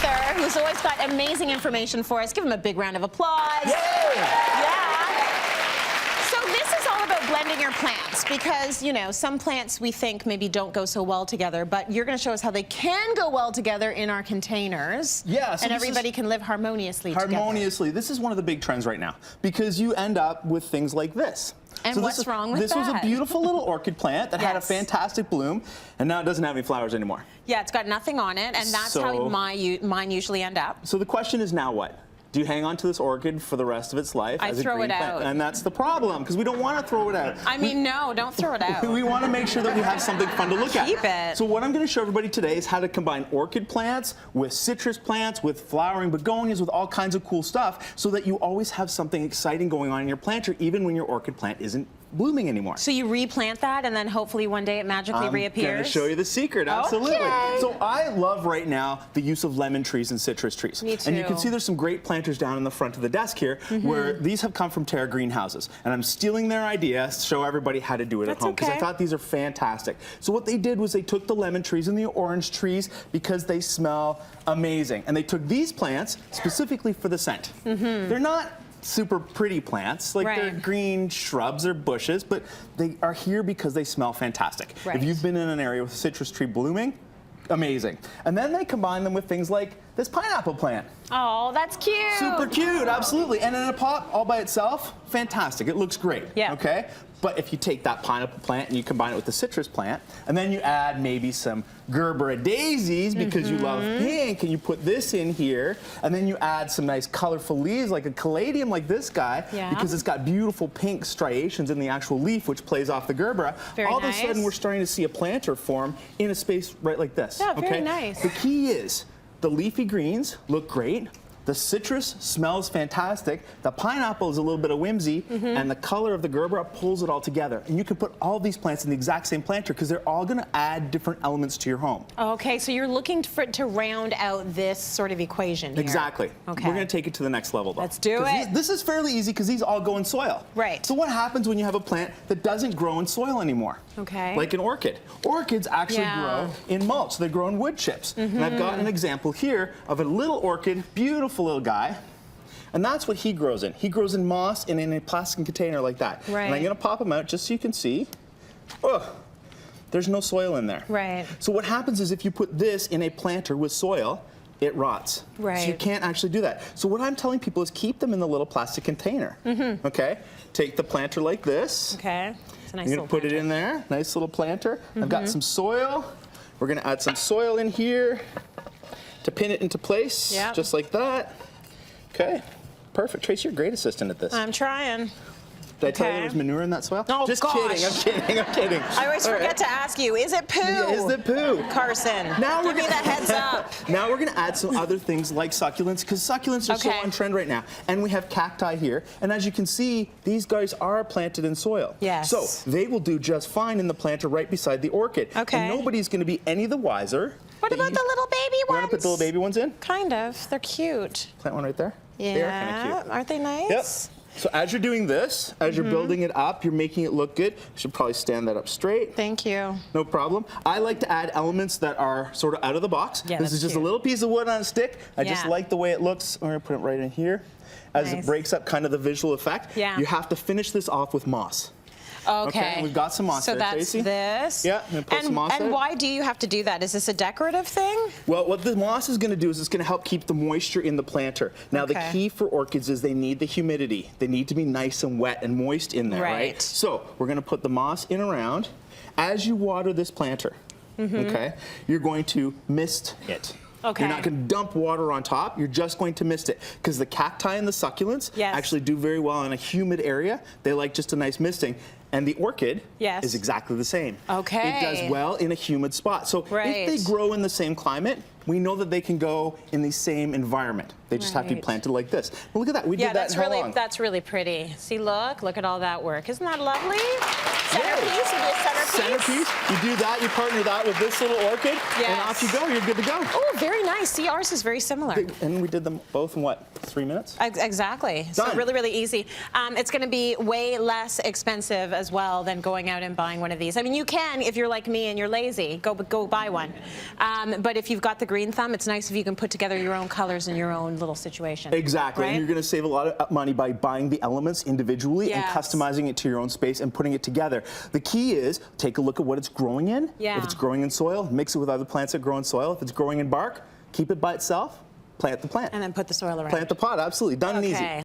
Authur, who's always got amazing information for us. Give him a big round of applause. Yay! Yeah. So this is all about blending your plants because, you know, some plants we think maybe don't go so well together, but you're going to show us how they can go well together in our containers. Yeah. So and everybody can live harmoniously together. Harmoniously. This is one of the big trends right now because you end up with things like this. And what's wrong with that? This was a beautiful little orchid plant that had a fantastic bloom, and now it doesn't have any flowers anymore. Yeah, it's got nothing on it, and that's how mine usually end up. So the question is now what? Do you hang on to this orchid for the rest of its life? I throw it out. And that's the problem, because we don't want to throw it out. I mean, no, don't throw it out. We want to make sure that we have something fun to look at. Keep it. So what I'm going to show everybody today is how to combine orchid plants with citrus plants, with flowering begonias, with all kinds of cool stuff, so that you always have something exciting going on in your planter, even when your orchid plant isn't blooming anymore. So you replant that, and then hopefully one day it magically reappears? I'm going to show you the secret, absolutely. Okay. So I love right now the use of lemon trees and citrus trees. Me too. And you can see there's some great planters down in the front of the desk here where these have come from Terra greenhouses. And I'm stealing their idea to show everybody how to do it at home because I thought these are fantastic. So what they did was they took the lemon trees and the orange trees because they smell amazing. And they took these plants specifically for the scent. They're not super pretty plants, like they're green shrubs or bushes, but they are here because they smell fantastic. If you've been in an area with a citrus tree blooming, amazing. And then they combine them with things like this pineapple plant. Oh, that's cute. Super cute, absolutely. And in a pot all by itself, fantastic. It looks great. Yeah. Okay? But if you take that pineapple plant and you combine it with the citrus plant, and then you add maybe some Gerbera daisies because you love pink, and you put this in here, and then you add some nice colorful leaves like a caladium like this guy, because it's got beautiful pink striations in the actual leaf, which plays off the Gerbera. All of a sudden, we're starting to see a planter form in a space right like this. Yeah, very nice. The key is the leafy greens look great. The citrus smells fantastic. The pineapple is a little bit of whimsy, and the color of the Gerbera pulls it all together. And you can put all these plants in the exact same planter because they're all going to add different elements to your home. Okay, so you're looking for it to round out this sort of equation here. Exactly. Okay. We're going to take it to the next level, though. Let's do it. This is fairly easy because these all go in soil. Right. So what happens when you have a plant that doesn't grow in soil anymore? Okay. Like an orchid. Orchids actually grow in mulch. They grow in wood chips. And I've got an example here of a little orchid, beautiful little guy. And that's what he grows in. He grows in moss and in a plastic container like that. Right. And I'm going to pop him out just so you can see. Oh, there's no soil in there. Right. So what happens is if you put this in a planter with soil, it rots. Right. So you can't actually do that. So what I'm telling people is keep them in the little plastic container. Okay? Take the planter like this. Okay. It's a nice You're going to put it in there. Nice little planter. I've got some soil. We're going to add some soil in here to pin it into place. Just like that. Okay. Perfect. Tracy, you're a great assistant at this. I'm trying. Did I tell you there was manure in that soil? Oh, Just gosh. kidding, I'm kidding. I always forget to ask you, is it poo? Is it poo? Carson, give me the heads up. Now we're going to add some other things like succulents, because succulents are so on trend right now. And we have cacti here. And as you can see, these guys are planted in soil. Yes. So they will do just fine in the planter right beside the orchid. Okay. And nobody's going to be any the wiser. What about the little baby ones? You want to put the little baby ones in? Kind of. They're cute. Plant one right there. Yeah. They are kind of cute. Aren't they nice? Yep. So as you're doing this, as you're building it up, you're making it look good. You should probably stand that up straight. Thank you. No problem. I like to add elements that are sort of out of the box. Yeah, this is just a little piece of wood on a stick. I just like the way it looks. I'm going to put it right in here. As it breaks up kind of the visual effect, you have to finish this off with moss. Okay. We've got some moss there, Tracy. So that's this. Yeah, I'm going to put some moss there. And why do you have to do that? Is this a decorative thing? Well, what the moss is going to do is it's going to help keep the moisture in the planter. Now, the key for orchids is they need the humidity. They need to be nice and wet and moist in there, right? So we're going to put the moss in around. As you water this planter, okay, you're going to mist it. Okay. You're not going to dump water on top. You're just going to mist it. Because the cacti and the succulents actually do very well in a humid area. They like just a nice misting. And the orchid is exactly the same. Okay. It does well in a humid spot. So if they grow in the same climate, we know that they can go in the same environment. They just have to be planted like this. Well, look at that. We did that in how long? That's really pretty. See, look at all that work. Isn't that lovely? centerpiece would be a centerpiece. You do that, you partner that with this little orchid, and off you go, you're good to go. Oh, very nice. See, ours is very similar. And we did them both in what, 3 minutes? Exactly. Done. So really, really easy. It's going to be way less expensive as well than going out and buying one of these. I mean, you can, if you're like me and you're lazy, go buy one. But if you've got the green thumb, it's nice if you can put together your own colors in your own little situation. Exactly. Right? And you're going to save a lot of money by buying the elements individually and customizing it to your own space and putting it together. The key is take a look at what it's growing in. Yeah. If it's growing in soil, mix it with other plants that grow in soil. If it's growing in bark, keep it by itself, plant the plant. And then put the soil around. Plant the pot, absolutely. Done and easy.